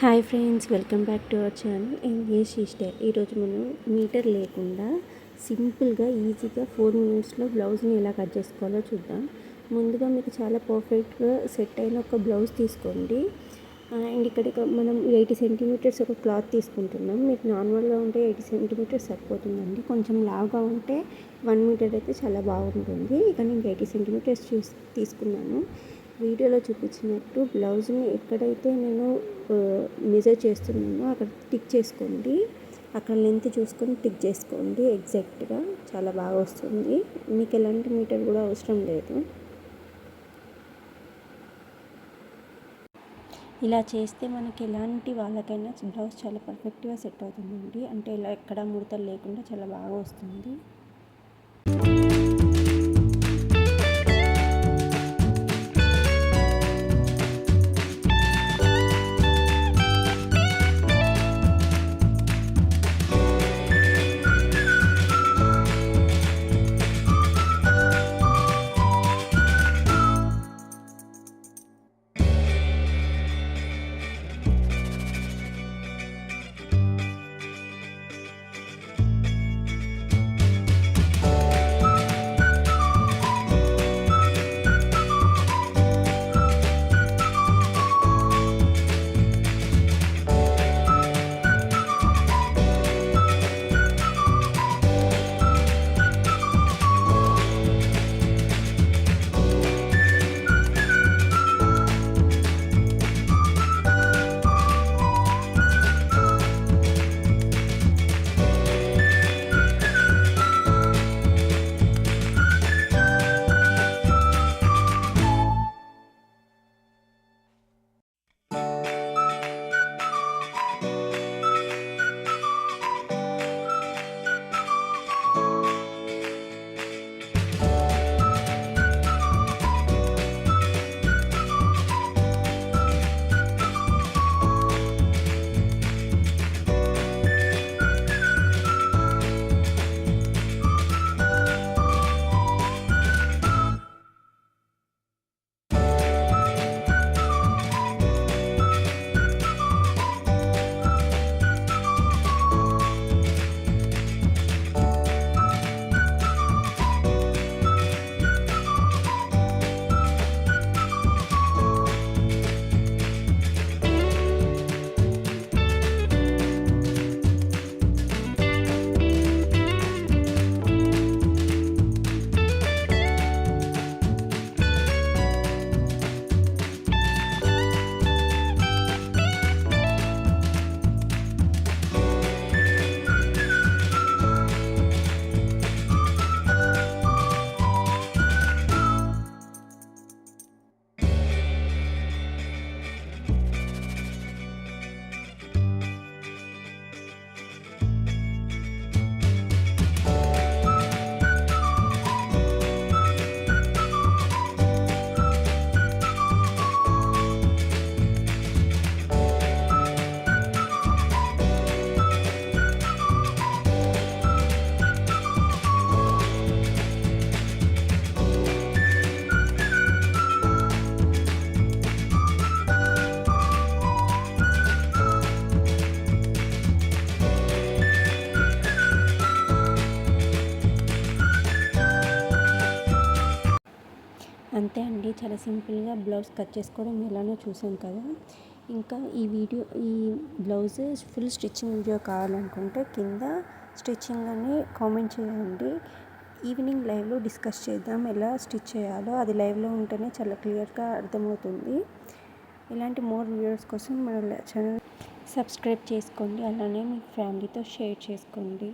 Hi friends, welcome back to our channel engage sister. ఈరోజు మనం metre లేకుండా సింపుల్గా ఈజీగా 4 మినిట్స్లో బ్లౌజ్ని ఎలా కట్ చేసుకోవాలో చూద్దాం. ముందుగా మీకు చాలా పర్ఫెక్ట్గా సెట్ అయిన ఒక బ్లౌజ్ తీసుకోండి. అండ్ ఇక్కడ మనం 80 సెంటీమీటర్స్ ఒక క్లాత్ తీసుకుంటున్నాం. మీకు నార్మల్గా ఉంటే 80 సెంటీమీటర్స్ సరిపోతుందండి. కొంచెం లావుగా ఉంటే 1 మీటర్ అయితే చాలా బాగుంటుంది. ఇక నేను 80 సెంటీమీటర్స్ తీసుకున్నాను. వీడియోలో చూపించినట్టు బ్లౌజ్ని ఎక్కడైతే నేను మెజర్ చేస్తున్నానో అక్కడ టిక్ చేసుకోండి. అక్కడ లెంత్ చూసుకొని టిక్ చేసుకోండి. ఎగ్జాక్ట్గా చాలా బాగా వస్తుంది. మీకు ఎలాంటి మీటర్ కూడా అవసరం లేదు. ఇలా చేస్తే మనకి ఎలాంటి వాళ్ళకైనా బ్లౌజ్ చాలా పర్ఫెక్ట్గా సెట్ అవుతుందండి. అంటే ఇలా ఎక్కడ ముడతలు లేకుండా చాలా బాగా వస్తుంది. అంతే అండి, చాలా సింపుల్గా బ్లౌజ్ కట్ చేసుకోవడం ఎలానో చూసాం కదా. ఇంకా ఈ బ్లౌజ్ ఫుల్ స్టిచ్చింగ్ వీడియో కావాలనుకుంటే కింద స్టిచ్చింగ్ అని కామెంట్ చేయండి. ఈవినింగ్ లైవ్లో డిస్కస్ చేద్దాం ఎలా స్టిచ్ చేయాలో. అది లైవ్లో ఉంటేనే చాలా క్లియర్గా అర్థమవుతుంది. ఇలాంటి మోర్ వీడియోస్ కోసం మన ఛానల్ సబ్స్క్రైబ్ చేసుకోండి. అలానే మీ ఫ్యామిలీతో షేర్ చేసుకోండి.